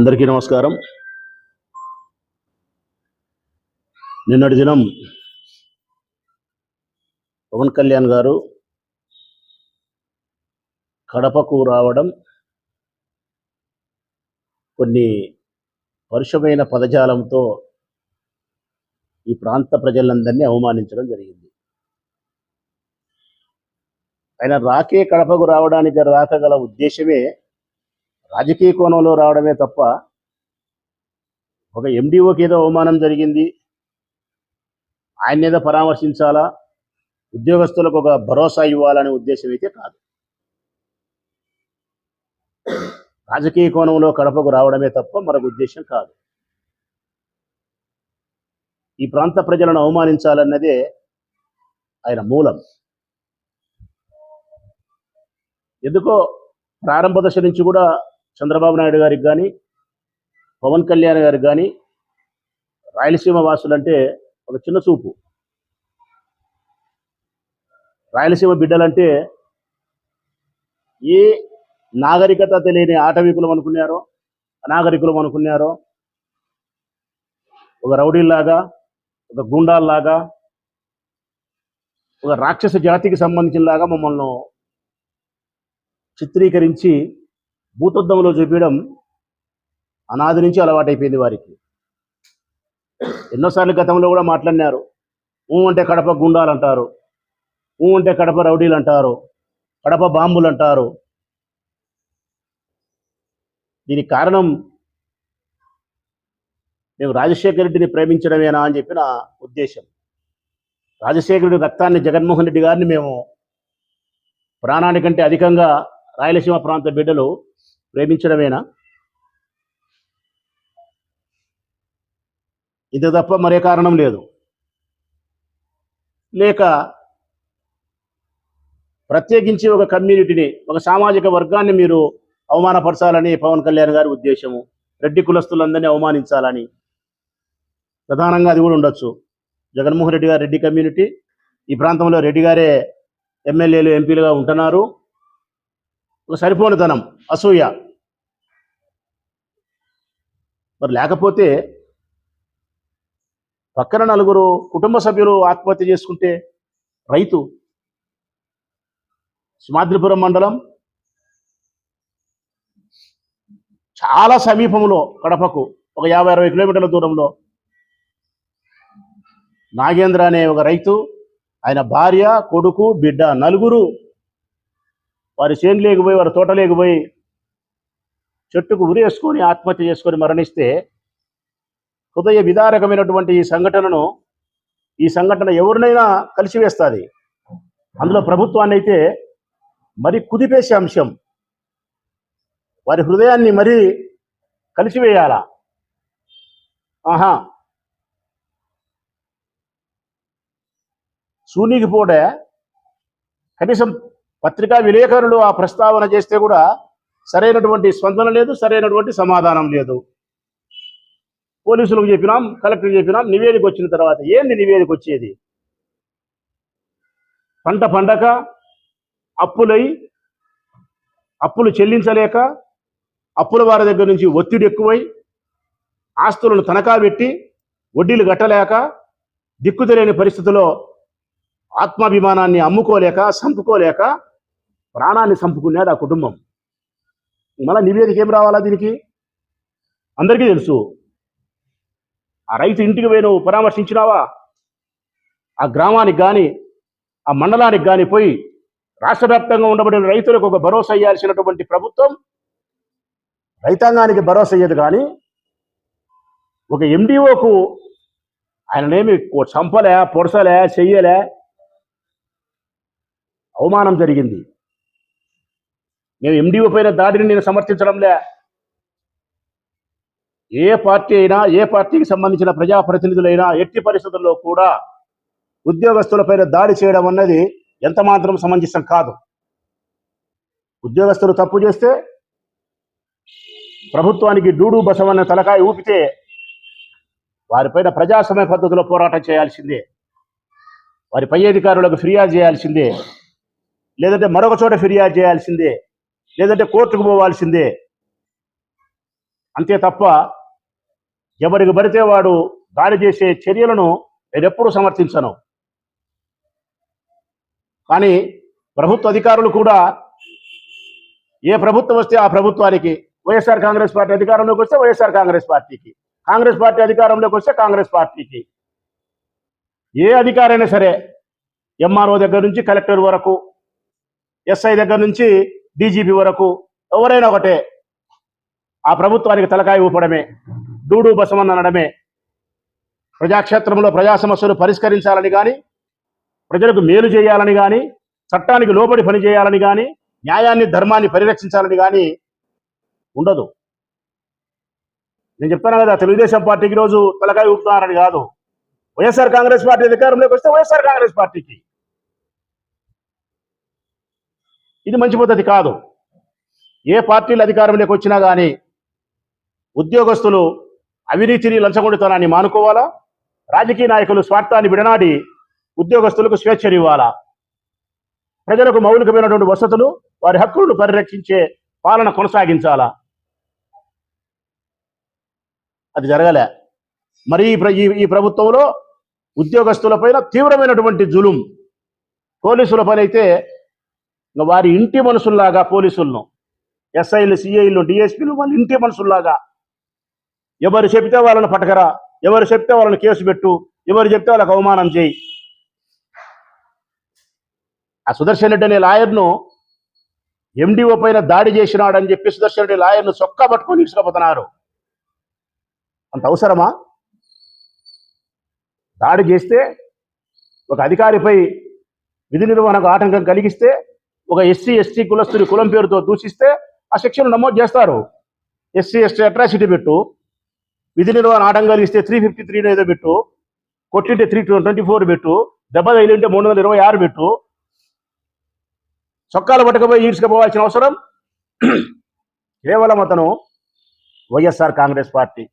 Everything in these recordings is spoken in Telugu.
అందరికీ నమస్కారం. నిన్నటి దినం పవన్ కళ్యాణ్ గారు కడపకు రావడం కొన్ని పరుషమైన పదజాలంతో ఈ ప్రాంత ప్రజలందరినీ అవమానించడం జరిగింది. ఆయన కడపకు రావడానికి రాకగల ఉద్దేశమే రాజకీయ కోణంలో రావడమే తప్ప ఒక ఎండిఓకి ఏదో అవమానం జరిగింది, ఆయన ఏదో పరామర్శించాలా, ఉద్యోగస్తులకు ఒక భరోసా ఇవ్వాలనే ఉద్దేశం అయితే కాదు. రాజకీయ కోణంలో కడపకు రావడమే తప్ప మరొక ఉద్దేశం కాదు. ఈ ప్రాంత ప్రజలను అవమానించాలన్నదే ఆయన మూలం. ఎందుకో ప్రారంభ దశ నుంచి కూడా చంద్రబాబు నాయుడు గారికి కానీ పవన్ కళ్యాణ్ గారికి కానీ రాయలసీమ వాసులంటే ఒక చిన్న చూపు. రాయలసీమ బిడ్డలంటే ఏ నాగరికత తెలియని ఆటవికులం అనుకున్నారో, అనాగరికులం అనుకున్నారో, ఒక రౌడీల్లాగా, ఒక గుండాల్లాగా, ఒక రాక్షస జాతికి సంబంధించినలాగా మమ్మల్ని చిత్రీకరించి భూతద్దంలో చూపించడం అనాది నుంచి అలవాటైపోయింది వారికి. ఎన్నోసార్లు గతంలో కూడా మాట్లాడినారు. అంటే కడప గుండాలు అంటారు, అంటే కడప రౌడీలు అంటారు, కడప బాంబులు అంటారు. దీనికి కారణం మేము రాజశేఖర రెడ్డిని ప్రేమించడమేనా అని చెప్పిన ఉద్దేశం. రాజశేఖర రెడ్డి రక్తాన్ని, జగన్మోహన్ రెడ్డి గారిని మేము ప్రాణానికంటే అధికంగా రాయలసీమ ప్రాంత బిడ్డలు ప్రేమించడమేనా? ఇది తప్ప మరే కారణం లేదు. లేక ప్రత్యేకించి ఒక కమ్యూనిటీని, ఒక సామాజిక వర్గాన్ని మీరు అవమానపరచాలని పవన్ కళ్యాణ్ గారి ఉద్దేశము, రెడ్డి కులస్తులందరినీ అవమానించాలని. ప్రధానంగా అది కూడా ఉండొచ్చు. జగన్మోహన్ రెడ్డి గారు రెడ్డి కమ్యూనిటీ, ఈ ప్రాంతంలో రెడ్డి గారే ఎమ్మెల్యేలు, ఎంపీలుగా ఉంటున్నారు. ఒక సరిపోనితనం, అసూయ. మరి లేకపోతే పక్కన నలుగురు కుటుంబ సభ్యులు ఆత్మహత్య చేసుకుంటే, రైతు సింహాద్రిపురం మండలం చాలా సమీపంలో, కడపకు ఒక 50-60 కిలోమీటర్ల దూరంలో నాగేంద్ర అనే ఒక రైతు, ఆయన భార్య, కొడుకు, బిడ్డ, నలుగురు వారి చేను లేకపోయి, వారి తోట లేకపోయి చెట్టుకు ఉరేసుకొని ఆత్మహత్య చేసుకొని మరణిస్తే, హృదయ విదారకమైనటువంటి ఈ సంఘటన ఎవరినైనా కలిసివేస్తుంది. అందులో ప్రభుత్వాన్ని అయితే మరి కుదిపేసే అంశం. వారి హృదయాన్ని మరీ కలిసివేయాలా? సూనికి పోడే కనీసం పత్రికా విలేకరులు ఆ ప్రస్తావన చేస్తే కూడా సరైనటువంటి స్పందన లేదు, సరైనటువంటి సమాధానం లేదు. పోలీసులకు చెప్పినాం, కలెక్టర్కి చెప్పినాం, నివేదిక వచ్చిన తర్వాత ఏంది నివేదిక వచ్చేది? పంట పండక, అప్పులు చెల్లించలేక, అప్పుల వారి దగ్గర నుంచి ఒత్తిడి ఎక్కువై, ఆస్తులను తనఖా పెట్టి వడ్డీలు కట్టలేక, దిక్కుతెలేని పరిస్థితుల్లో ఆత్మాభిమానాన్ని అమ్ముకోలేక, సంపుకోలేక ప్రాణాన్ని సంపుకున్నాడు ఆ కుటుంబం. మళ్ళీ నివేదిక ఏం రావాలా దీనికి? అందరికీ తెలుసు. ఆ రైతు ఇంటికి పోయి నువ్వు పరామర్శించినావా? ఆ గ్రామానికి కానీ, ఆ మండలానికి కానీ పోయి రాష్ట్ర వ్యాప్తంగా ఉండబడిన రైతులకు ఒక భరోసా ఇవ్వాల్సినటువంటి ప్రభుత్వం రైతాంగానికి భరోసా ఇయ్యదు. కానీ ఒక ఎండిఓకు ఆయననేమి చంపలే, పొడసలే, చెయ్యలే, అవమానం జరిగింది. మేము ఎండిఓ పైన దాడిని నేను సమర్థించడంలే. ఏ పార్టీ అయినా, ఏ పార్టీకి సంబంధించిన ప్రజాప్రతినిధులైనా ఎట్టి పరిస్థితుల్లో కూడా ఉద్యోగస్తులపైన దాడి చేయడం అన్నది ఎంత మాత్రం సమంజసం కాదు. ఉద్యోగస్తులు తప్పు చేస్తే ప్రభుత్వానికి డూడు బసవన్న తలకాయ ఊపితే వారిపైన ప్రజాస్వామ్య పద్ధతిలో పోరాటం చేయాల్సిందే. వారి పై అధికారులకు ఫిర్యాదు చేయాల్సిందే, లేదంటే మరొక చోట ఫిర్యాదు చేయాల్సిందే, లేదంటే కోర్టుకు పోవాల్సిందే. అంతే తప్ప ఎవరికి పడితే వాడు దాడి చేసే చర్యలను నేను ఎప్పుడూ సమర్థించను. కానీ ప్రభుత్వ అధికారులు కూడా ఏ ప్రభుత్వం వస్తే ఆ ప్రభుత్వానికి, వైఎస్ఆర్ కాంగ్రెస్ పార్టీ అధికారంలోకి వస్తే వైఎస్ఆర్ కాంగ్రెస్ పార్టీకి, కాంగ్రెస్ పార్టీ అధికారంలోకి వస్తే కాంగ్రెస్ పార్టీకి, ఏ అధికారైనా సరే ఎంఆర్ఓ దగ్గర నుంచి కలెక్టర్ వరకు, ఎస్ఐ దగ్గర నుంచి డీజీపీ వరకు ఎవరైనా ఒకటే, ఆ ప్రభుత్వానికి తలకాయ ఊపడమే, డూడు బసమని అనడమే. ప్రజాక్షేత్రంలో ప్రజా సమస్యలు పరిష్కరించాలని కానీ, ప్రజలకు మేలు చేయాలని కానీ, చట్టానికి లోబడి పనిచేయాలని కానీ, న్యాయాన్ని ధర్మాన్ని పరిరక్షించాలని కానీ ఉండదు. నేను చెప్తాను కదా, తెలుగుదేశం పార్టీకి రోజు తలకాయ ఊపుతున్నారని కాదు. వైఎస్ఆర్ కాంగ్రెస్ పార్టీ అధికారంలోకి వస్తే వైఎస్ఆర్ కాంగ్రెస్ పార్టీకి. ఇది మంచి పద్ధతి కాదు. ఏ పార్టీలు అధికారంలోకి వచ్చినా కానీ ఉద్యోగస్తులు అవినీతిని, లంచగొండితనాన్ని మానుకోవాలా. రాజకీయ నాయకులు స్వార్థాన్ని విడనాడి ఉద్యోగస్తులకు స్వేచ్ఛనివ్వాలా. ప్రజలకు మౌలికమైనటువంటి వసతులు, వారి హక్కులను పరిరక్షించే పాలన కొనసాగించాలా. అది జరగలే. మరి ఈ ప్రభుత్వంలో ఉద్యోగస్తులపైన తీవ్రమైనటువంటి జులుం. పోలీసుల పని అయితే వారి ఇంటి మనుషుల్లాగా పోలీసులను, ఎస్ఐలు, సిఐలు, డిఎస్పీలు వాళ్ళ ఇంటి మనుషుల్లాగా ఎవరు చెప్తే వాళ్ళని పట్టకరా, ఎవరు చెప్తే వాళ్ళని కేసు పెట్టు, ఎవరు చెప్తే వాళ్ళకి అవమానం చేయి. ఆ సుదర్శన్ రెడ్డి అనే లాయర్ను ఎండిఓ పైన దాడి చేసినాడని చెప్పి సుదర్శన్ రెడ్డి లాయర్ను చొక్కా పట్టుకొని ఇసుకపోతున్నారు. అంత అవసరమా? దాడి చేస్తే, ఒక అధికారిపై విధి నిర్వహణకు ఆటంకం కలిగిస్తే, ఒక ఎస్సీ ఎస్టీ కులస్తుడి కులం పేరుతో దూషిస్తే ఆ శిక్షను నమోదు చేస్తారు. ఎస్సీ ఎస్టీ అట్రాసిటీ పెట్టు, విధి నిర్వహణ ఆటంకం కలిగిస్తే 353 ఏదో పెట్టు, కొట్టింటే 324 పెట్టు, దెబ్బ తగిలింటే 326 పెట్టు. చొక్కాలు పట్టుకపోయి ఈడ్చుకుపోవాల్సిన అవసరం కేవలం అతను వైఎస్ఆర్ కాంగ్రెస్ పార్టీ,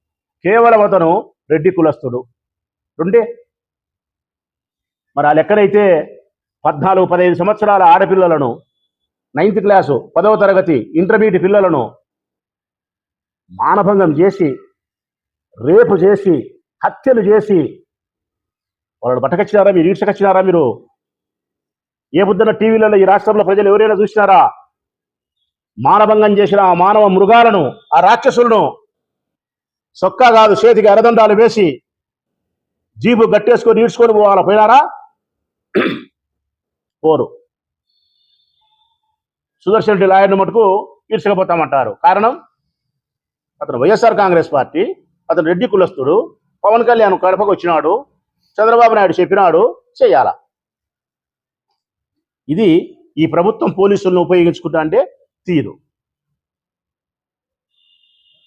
కేవలం అతను రెడ్డి కులస్తుడు రెండే. మరి ఆ లెక్కనైతే 14-15 సంవత్సరాల ఆడపిల్లలను, 9th క్లాసు 10వ తరగతి ఇంటర్మీడియట్ పిల్లలను మానభంగం చేసి, రేపు చేసి, హత్యలు చేసి వాళ్ళు పట్టకొచ్చినారా? మీరు ఈడ్చకొచ్చినారా? మీరు ఏ బుద్ధన టీవీలలో ఈ రాష్ట్రంలో ప్రజలు ఎవరైనా చూసినారా? మానభంగం చేసిన ఆ మానవ మృగాలను, ఆ రాక్షసులను సొక్కా కాదు చేతికి అరదండాలు వేసి జీబు గట్టేసుకొని ఈడ్చుకొని పోవాలా? పోయినారా? పోరు. సుదర్శన్ రెడ్డి లాయర్ను మటుకు ఈడ్చకపోతామంటారు. కారణం, అతను వైఎస్ఆర్ కాంగ్రెస్ పార్టీ, అతను రెడ్డి కులస్తుడు, పవన్ కళ్యాణ్ కడపకు వచ్చినాడు, చంద్రబాబు నాయుడు చెప్పినాడు చేయాల. ఇది ఈ ప్రభుత్వం పోలీసులను ఉపయోగించుకుంటా అంటే తీరు.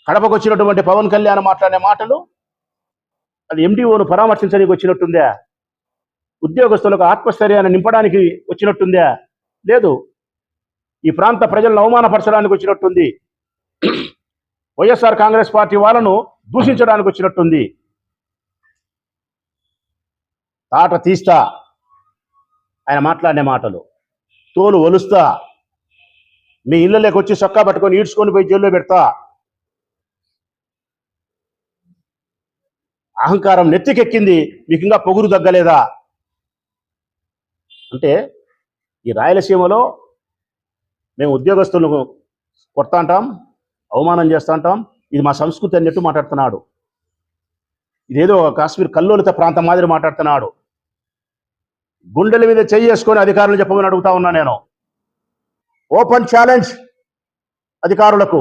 కడపకు వచ్చినటువంటి పవన్ కళ్యాణ్ మాట్లాడే మాటలు అది ఎండిఓను పరామర్శించడానికి వచ్చినట్టుందే? ఉద్యోగస్తులకు ఆత్మస్థైర్యాన్ని నింపడానికి వచ్చినట్టుందే? లేదు, ఈ ప్రాంత ప్రజలను అవమానపరచడానికి వచ్చినట్టుంది. వైఎస్ఆర్ కాంగ్రెస్ పార్టీ వాళ్ళను దూషించడానికి వచ్చినట్టుంది. తాట తీస్తా ఆయన మాట్లాడే మాటలు, తోలు ఒలుస్తా, మీ ఇళ్ళలోకి వచ్చి చొక్కా పట్టుకొని ఈడ్చుకొని పోయి జైల్లో పెడతా. అహంకారం నెత్తికెక్కింది, మీకు ఇంకా పొగురు తగ్గలేదా? అంటే ఈ రాయలసీమలో మేము ఉద్యోగస్తులను కొడతా అంటాం, అవమానం చేస్తూ ఉంటాం, ఇది మా సంస్కృతి అన్నట్టు మాట్లాడుతున్నాడు. ఇదేదో కాశ్మీర్ కల్లోలిత ప్రాంతం మాదిరి మాట్లాడుతున్నాడు. గుండెల మీద చేసుకొని అధికారులు చెప్పమని అడుగుతా ఉన్నా నేను. ఓపెన్ ఛాలెంజ్ అధికారులకు.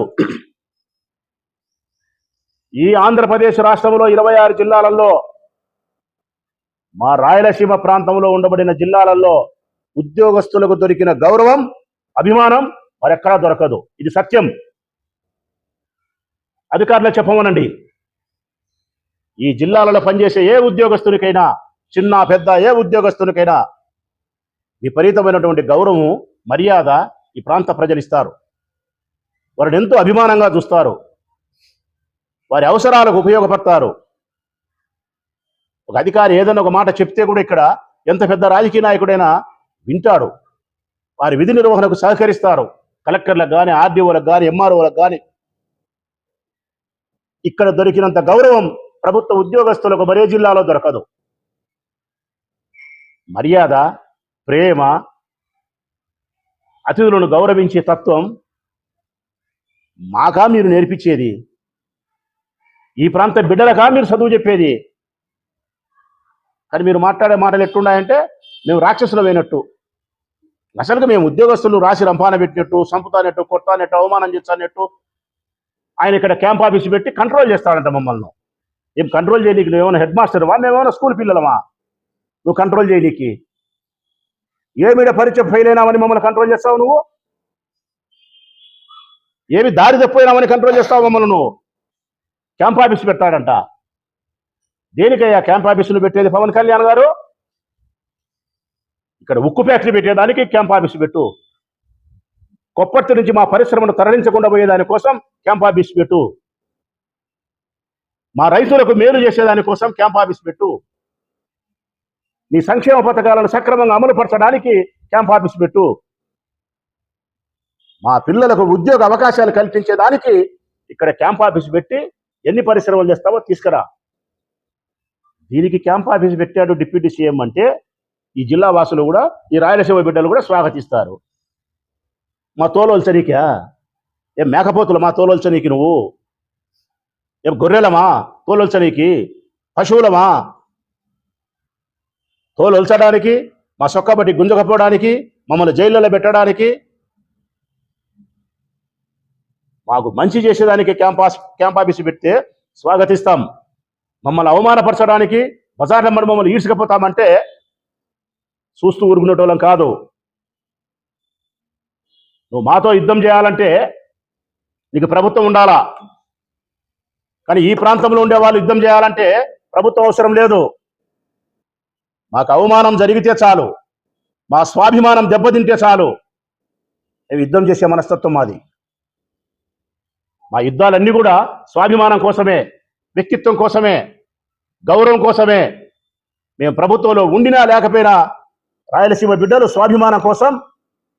ఈ ఆంధ్రప్రదేశ్ రాష్ట్రంలో 26 జిల్లాలలో, మా రాయలసీమ ప్రాంతంలో ఉండబడిన జిల్లాలలో ఉద్యోగస్తులకు దొరికిన గౌరవం, అభిమానం మరెక్కడా దొరకదు. ఇది సత్యం. అధికారులు చెప్పమనండి. ఈ జిల్లాలలో పనిచేసే ఏ ఉద్యోగస్తునికైనా, చిన్న పెద్ద ఏ ఉద్యోగస్తునికైనా విపరీతమైనటువంటి గౌరవం, మర్యాద ఈ ప్రాంత ప్రజలు ఇస్తారు. వారిని ఎంతో అభిమానంగా చూస్తారు, వారి అవసరాలకు ఉపయోగపడతారు. ఒక అధికారి ఏదైనా ఒక మాట చెప్తే కూడా ఇక్కడ ఎంత పెద్ద రాజకీయ నాయకుడైనా వింటాడు. వారి విధి నిర్వహణకు సహకరిస్తారు. కలెక్టర్లకు కానీ, ఆర్డీఓలకు కానీ, ఎంఆర్ఓలకు కానీ. ఇక్కడ దొరికినంత గౌరవం ప్రభుత్వ ఉద్యోగస్తులకు మరే జిల్లాలో దొరకదు. మర్యాద, ప్రేమ, అతిథులను గౌరవించే తత్వం మాకా మీరు నేర్పించేది? ఈ ప్రాంత బిడ్డలకా మీరు చదువు చెప్పేది? కానీ మీరు మాట్లాడే మాటలు ఎట్లున్నాయంటే మేము రాక్షసులమైనట్టు. అసలుగా మేము ఉద్యోగస్తులు రాసి రంపాన పెట్టినట్టు, సంపుతానట్టు, కొట్టానట్టు, అవమానం చేస్తానట్టు. ఆయన ఇక్కడ క్యాంప్ ఆఫీస్ పెట్టి కంట్రోల్ చేస్తాడంట మమ్మల్ని. ఏం కంట్రోల్ చేయనీకి నువ్వేమైనా హెడ్ మాస్టర్వా? మేమేమైనా స్కూల్ పిల్లలమా నువ్వు కంట్రోల్ చేయనీకి? ఏమిడ పరీక్ష ఫెయిల్ అయినామని మమ్మల్ని కంట్రోల్ చేస్తావు నువ్వు? ఏమి దారి తప్పిపోయినామని కంట్రోల్ చేస్తావు మమ్మల్ని నువ్వు? క్యాంప్ ఆఫీస్ పెట్టాడంట. దేనికయ్యా క్యాంప్ ఆఫీసులు పెట్టేది పవన్ కళ్యాణ్ గారు? ఇక్కడ ఉక్కు ఫ్యాక్టరీ పెట్టేదానికి క్యాంప్ ఆఫీసు పెట్టు. కొప్పర్తి నుంచి మా పరిశ్రమను తరలించకుండా పోయేదానికోసం క్యాంప్ ఆఫీస్ పెట్టు. మా రైతులకు మేలు చేసేదానికోసం క్యాంప్ ఆఫీస్ పెట్టు. నీ సంక్షేమ పథకాలను సక్రమంగా అమలు పరచడానికి క్యాంప్ ఆఫీస్ పెట్టు. మా పిల్లలకు ఉద్యోగ అవకాశాలు కల్పించేదానికి ఇక్కడ క్యాంప్ ఆఫీస్ పెట్టి ఎన్ని పరిశ్రమలు చేస్తావో తీసుకురా. దీనికి క్యాంప్ ఆఫీస్ పెట్టాడు డిప్యూటీ సీఎం అంటే ఈ జిల్లా వాసులు కూడా, ఈ రాయలసీమ బిడ్డలు కూడా స్వాగతిస్తారు. మా తోలోల్చనీకా? ఏం మేకపోతులు మా తోలోల్చనీకి? నువ్వు ఏం గొర్రెలమా తోలొల్చనీకి? పశువులమా తోలొల్చడానికి? మా సొక్కబట్టి గుంజకపోవడానికి, మమ్మల్ని జైళ్ళలో పెట్టడానికి? మాకు మంచి చేసేదానికి క్యాంప్ ఆఫీసు పెడితే స్వాగతిస్తాం. మమ్మల్ని అవమానపరచడానికి బజార్ నెంబర్ మమ్మల్ని ఈడ్చుకపోతామంటే చూస్తూ ఊరుకునేటోళ్ళం కాదు. నువ్వు మాతో యుద్ధం చేయాలంటే నీకు ప్రభుత్వం ఉండాలా. కానీ ఈ ప్రాంతంలో ఉండే వాళ్ళు యుద్ధం చేయాలంటే ప్రభుత్వం అవసరం లేదు. మాకు అవమానం జరిగితే చాలు, మా స్వాభిమానం దెబ్బతింటే చాలు, యుద్ధం చేసే మనస్తత్వం మాది. మా యుద్ధాలన్నీ కూడా స్వాభిమానం కోసమే, వ్యక్తిత్వం కోసమే, గౌరవం కోసమే. మేము ప్రభుత్వంలో ఉండినా లేకపోయినా రాయలసీమ బిడ్డలు స్వాభిమానం కోసం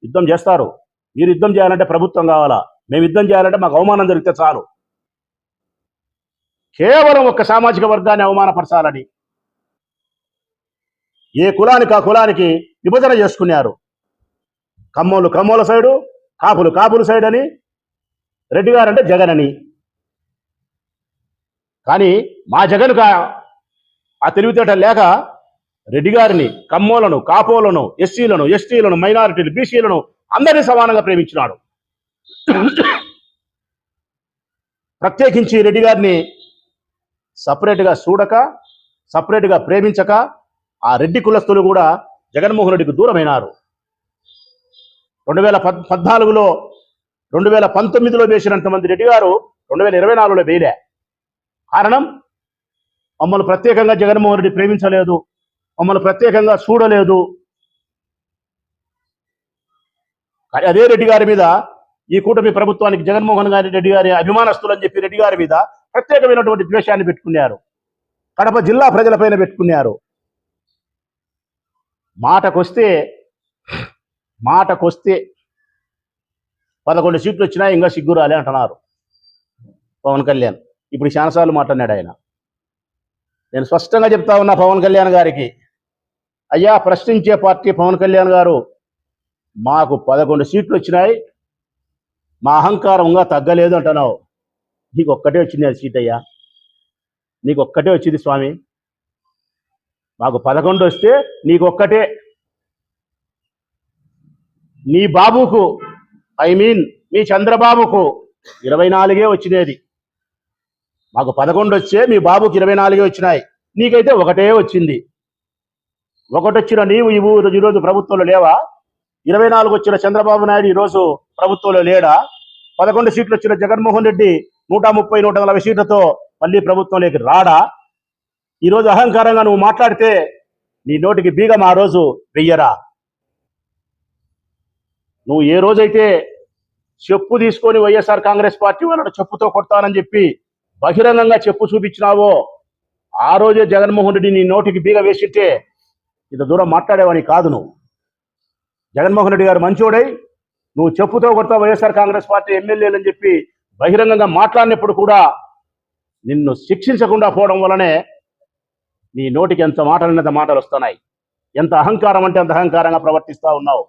యుద్ధం చేస్తారు. మీరు యుద్ధం చేయాలంటే ప్రభుత్వం కావాలా, మేము యుద్ధం చేయాలంటే మాకు అవమానం జరిగితే చాలు. కేవలం ఒక సామాజిక వర్గాన్ని అవమానపరచాలని ఏ కులానికి ఆ కులానికి విభజన చేసుకున్నారు. కమ్మోళ్ళు కమ్మోల సైడు, కాపులు కాపుల సైడ్ అని, రెడ్డి గారు అంటే జగన్ అని. కానీ మా జగన్కు ఆ తెలివితేట లేక రెడ్డి గారిని, కమ్మోలను, కాపోలను, ఎస్సీలను, ఎస్టీలను, మైనారిటీలు, బీసీలను అందరినీ సమానంగా ప్రేమించినాడు. ప్రత్యేకించి రెడ్డి గారిని సపరేట్గా చూడక, సపరేట్గా ప్రేమించక ఆ రెడ్డి కులస్తులు కూడా జగన్మోహన్ రెడ్డికి దూరమైనారు. 2014లో 2019లో వేసినంతమంది రెడ్డి గారు 2024లో వేయలే. కారణం, మమ్మల్ని ప్రత్యేకంగా జగన్మోహన్ రెడ్డి ప్రేమించలేదు, మమ్మల్ని ప్రత్యేకంగా చూడలేదు. అదే రెడ్డి గారి మీద ఈ కూటమి ప్రభుత్వానికి జగన్మోహన్ రెడ్డి గారి అభిమానస్తులు అని చెప్పి రెడ్డి గారి మీద ప్రత్యేకమైనటువంటి ద్వేషాన్ని పెట్టుకున్నారు. కడప జిల్లా ప్రజలపైన పెట్టుకున్నారు. మాటకొస్తే 11 సీట్లు వచ్చినా ఇంకా సిగ్గు రాలే అంటున్నారు పవన్ కళ్యాణ్. ఇప్పుడు చాలాసార్లు మాట్లాడినాడు ఆయన. నేను స్పష్టంగా చెప్తా ఉన్నా పవన్ కళ్యాణ్ గారికి, అయ్యా ప్రశ్నించే పార్టీ పవన్ కళ్యాణ్ గారు, మాకు 11 సీట్లు వచ్చినాయి, మా అహంకారంగా తగ్గలేదు అంటున్నావు. నీకు ఒక్కటే వచ్చింది అది సీట్ అయ్యా, నీకు ఒక్కటే వచ్చింది స్వామి. మాకు 11 వస్తే నీకు ఒక్కటే. నీ బాబుకు, మీ చంద్రబాబుకు 24 వచ్చినది. మాకు 11 వచ్చే మీ బాబుకి 24 వచ్చినాయి, నీకైతే ఒకటే వచ్చింది. ఒకటి వచ్చిన నీవు ఈరోజు ప్రభుత్వంలో లేవా? 24 వచ్చిన చంద్రబాబు నాయుడు ఈరోజు ప్రభుత్వంలో లేడా? 11 సీట్లు వచ్చిన జగన్మోహన్ రెడ్డి 130, 140 సీట్లతో మళ్ళీ ప్రభుత్వంలోకి రాడా? ఈరోజు అహంకారంగా నువ్వు మాట్లాడితే నీ నోటికి బీగం ఆ రోజు వెయ్యరా? నువ్వు ఏ రోజైతే చెప్పు తీసుకొని వైఎస్ఆర్ కాంగ్రెస్ పార్టీ వాళ్ళను చెప్పుతో కొడతానని చెప్పి బహిరంగంగా చెప్పు చూపించినావో ఆ రోజే జగన్మోహన్ రెడ్డి నీ నోటికి బీగ వేసిట్టే ఇంత దూరం మాట్లాడేవాని కాదు. నువ్వు జగన్మోహన్ రెడ్డి గారు మంచోడై నువ్వు చెప్పుతో కొడతావు వైఎస్ఆర్ కాంగ్రెస్ పార్టీ ఎమ్మెల్యేలని చెప్పి బహిరంగంగా మాట్లాడినప్పుడు కూడా నిన్ను శిక్షించకుండా పోవడం వల్లనే నీ నోటికి ఎంత మాటలు మాటలు వస్తున్నాయి. ఎంత అహంకారం అంటే అంత అహంకారంగా ప్రవర్తిస్తూ ఉన్నావు.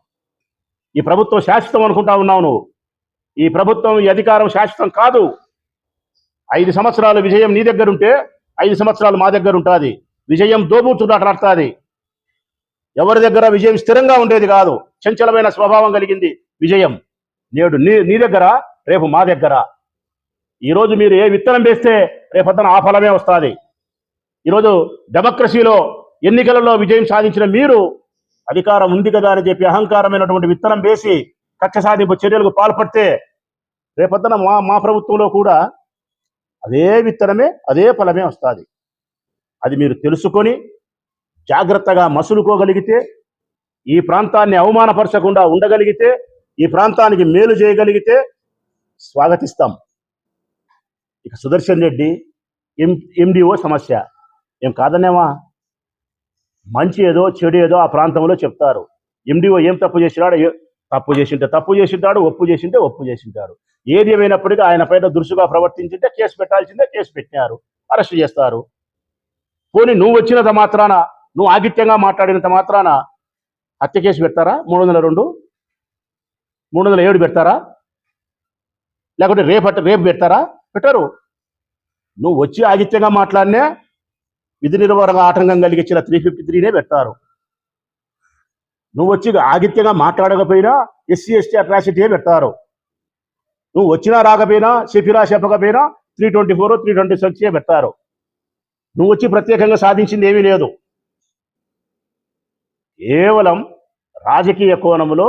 ఈ ప్రభుత్వం శాశ్వతం అనుకుంటా ఉన్నావు నువ్వు. ఈ ప్రభుత్వం, ఈ అధికారం శాశ్వతం కాదు. 5 సంవత్సరాలు విజయం నీ దగ్గర ఉంటే 5 సంవత్సరాలు మా దగ్గర ఉంటుంది. విజయం దోబూచులాటలాడుతుంది. ఎవరి దగ్గర విజయం స్థిరంగా ఉండేది కాదు. చంచలమైన స్వభావం కలిగింది విజయం. నేడు నీ దగ్గర, రేపు మా దగ్గర. ఈరోజు మీరు ఏ విత్తనం వేస్తే రేపొద్దున ఆ ఫలమే వస్తుంది. ఈరోజు డెమోక్రసీలో ఎన్నికలలో విజయం సాధించిన మీరు అధికారం ఉంది కదా అని చెప్పి అహంకారమైనటువంటి విత్తనం వేసి కక్ష సాధింపు చర్యలకు పాల్పడితే రేపొద్దున మా ప్రభుత్వంలో కూడా అదే విత్తనమే, అదే ఫలమే వస్తుంది. అది మీరు తెలుసుకొని జాగ్రత్తగా మసులుకోగలిగితే, ఈ ప్రాంతాన్ని అవమానపరచకుండా ఉండగలిగితే, ఈ ప్రాంతానికి మేలు చేయగలిగితే స్వాగతిస్తాం. ఇక సుదర్శన్ రెడ్డి ఎండిఓ సమస్య ఏం కాదనేమా. మంచి ఏదో చెడు ఏదో ఆ ప్రాంతంలో చెప్తారు. ఎండిఓ ఏం తప్పు చేసినాడు, తప్పు చేసింటాడు, ఒప్పు చేసింటాడు. ఏది ఏమైనప్పటికీ ఆయన పైన దురుసుగా ప్రవర్తించింటే కేసు పెట్టాల్సిందే, కేసు పెట్టినారు, అరెస్ట్ చేస్తారు. పోనీ నువ్వు వచ్చినంత మాత్రాన, నువ్వు ఆగిత్యంగా మాట్లాడినంత మాత్రాన హత్య కేసు పెడతారా? 302, 307 పెడతారా? లేకుంటే రేపు పెడతారా? పెట్టరు. నువ్వు వచ్చి ఆగిత్యంగా మాట్లాడినా విధి నిర్వహణ ఆటంకం కలిగించిన 353నే పెడతారు. నువ్వు వచ్చి ఆగిత్యంగా మాట్లాడకపోయినా ఎస్సీ ఎస్టీ అట్రాసిటీయే పెడతారు. నువ్వు వచ్చినా రాకపోయినా, చెప్పినా చెప్పకపోయినా 324, 326 పెడతారు. నువ్వు వచ్చి ప్రత్యేకంగా సాధించింది ఏమీ లేదు. కేవలం రాజకీయ కోణంలో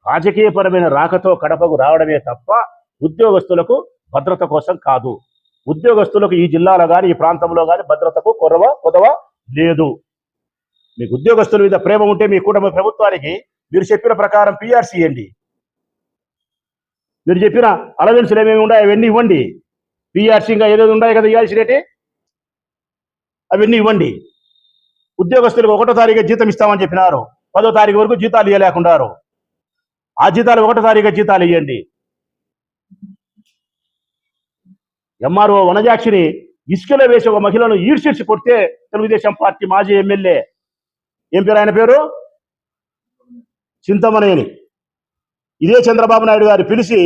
రాజకీయపరమైన రాకతో కడపకు రావడమే తప్ప ఉద్యోగస్తులకు భద్రత కోసం కాదు. ఉద్యోగస్తులకు ఈ జిల్లాలో కానీ, ఈ ప్రాంతంలో కానీ భద్రతకు కొదవ లేదు. మీకు ఉద్యోగస్తుల మీద ప్రేమ ఉంటే మీ కుటుంబ ప్రభుత్వానికి మీరు చెప్పిన ప్రకారం పిఆర్సీ ఇవ్వండి. మీరు చెప్పిన అలవెన్సులు ఏమేమి ఉన్నాయో అవన్నీ ఇవ్వండి. పిఆర్సీ ఇంకా ఏదేది ఉన్నాయో కదా ఇవ్వాల్సినవి, అవన్నీ ఇవ్వండి. ఉద్యోగస్తులకు 1వ తారీఖు జీతం ఇస్తామని చెప్పినారు. 10వ తారీఖు వరకు జీతాలు ఇవ్వలేకున్నారు. ఆ జీతాలు 1వ తారీఖు జీతాలు ఇవ్వండి. ఎంఆర్ఓ వనజాక్షిని ఇసుకలో వేసి ఒక మహిళను ఈడ్చిడ్చి కొడితే తెలుగుదేశం పార్టీ మాజీ ఎమ్మెల్యే, ఏం పేరు ఆయన పేరు, చింతమనేని, ఇదే చంద్రబాబు నాయుడు గారు పిలిచి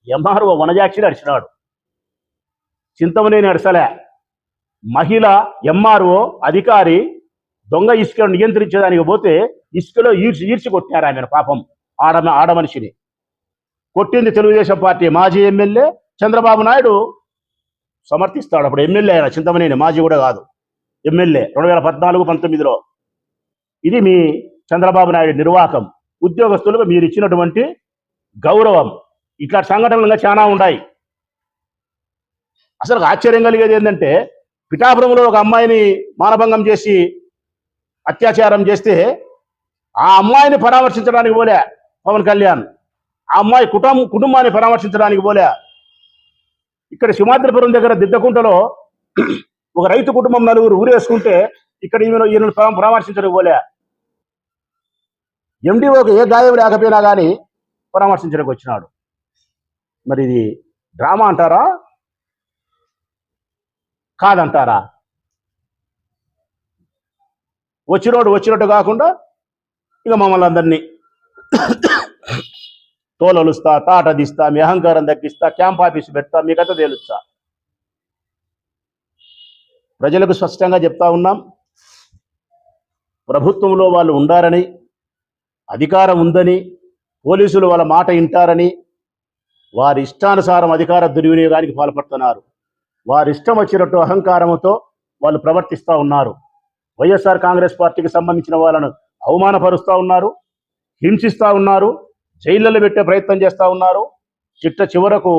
ఎంఆర్ఓ వనజాక్షిని అడిచినాడు. చింతమనేని అడిసలే. మహిళ ఎంఆర్ఓ అధికారి దొంగ ఇసుకను నియంత్రించడానికి పోతే ఇసుకలో ఈడ్చి కొట్టినారు ఆమెను. పాపం ఆడమనిషిని కొట్టింది తెలుగుదేశం పార్టీ మాజీ ఎమ్మెల్యే. చంద్రబాబు నాయుడు సమర్థిస్తాడు. అప్పుడు ఎమ్మెల్యే ఆయన, చింతమనేని మాజీ కూడా కాదు, ఎమ్మెల్యే 2014-19లో. ఇది మీ చంద్రబాబు నాయుడు నిర్వాహకం. ఉద్యోగస్తులకు మీరు ఇచ్చినటువంటి గౌరవం. ఇట్లా సంఘటనలుగా చాలా ఉన్నాయి. అసలు ఆశ్చర్యం కలిగేది ఏంటంటే, పిఠాపురంలో ఒక అమ్మాయిని మానభంగం చేసి అత్యాచారం చేస్తే ఆ అమ్మాయిని పరామర్శించడానికి పోలే పవన్ కళ్యాణ్. ఆ అమ్మాయి కుటుంబాన్ని పరామర్శించడానికి పోలే. ఇక్కడ సింహాద్రిపురం దగ్గర దిద్దకుంటలో ఒక రైతు కుటుంబం 4 ఊరేసుకుంటే ఇక్కడ ఈయనను పరామర్శించడానికి పోలే. ఎండిఓకి ఏ గాయం లేకపోయినా కానీ పరామర్శించడానికి వచ్చినాడు. మరి ఇది డ్రామా అంటారా, కాదంటారా? వచ్చినట్టు కాకుండా ఇక మమ్మల్ని అందరినీ తోలలుస్తా, తాట తీస్తా, మీ అహంకారం తగ్గిస్తా, క్యాంప్ ఆఫీసు పెడతా, మీ కథ తేలుస్తా. ప్రజలకు స్పష్టంగా చెప్తా ఉన్నాం, ప్రభుత్వంలో వాళ్ళు ఉండారని, అధికారం ఉందని, పోలీసులు వాళ్ళ మాట వింటారని వారి ఇష్టానుసారం అధికార దుర్వినియోగానికి పాల్పడుతున్నారు. వారి ఇష్టం వచ్చినట్టు అహంకారంతో వాళ్ళు ప్రవర్తిస్తూ ఉన్నారు. వైఎస్ఆర్ కాంగ్రెస్ పార్టీకి సంబంధించిన వాళ్ళను అవమానపరుస్తూ ఉన్నారు, హింసిస్తూ ఉన్నారు, జైళ్ళలో పెట్టే ప్రయత్నం చేస్తూ ఉన్నారు. చివరకు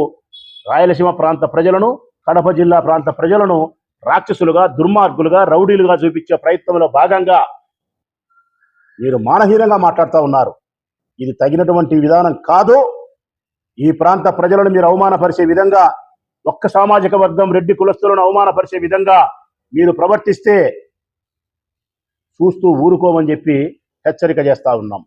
రాయలసీమ ప్రాంత ప్రజలను, కడప జిల్లా ప్రాంత ప్రజలను రాక్షసులుగా, దుర్మార్గులుగా, రౌడీలుగా చూపించే ప్రయత్నంలో భాగంగా మీరు మానహీనంగా మాట్లాడుతూ ఉన్నారు. ఇది తగినటువంటి విధానం కాదు. ఈ ప్రాంత ప్రజలను మీరు అవమానపరిచే విధంగా, ఒక్క సామాజిక వర్గం రెడ్డి కులస్తులను అవమానపరిచే విధంగా మీరు ప్రవర్తిస్తే చూస్తూ ఊరుకోమని చెప్పి హెచ్చరిక చేస్తా ఉన్నాం.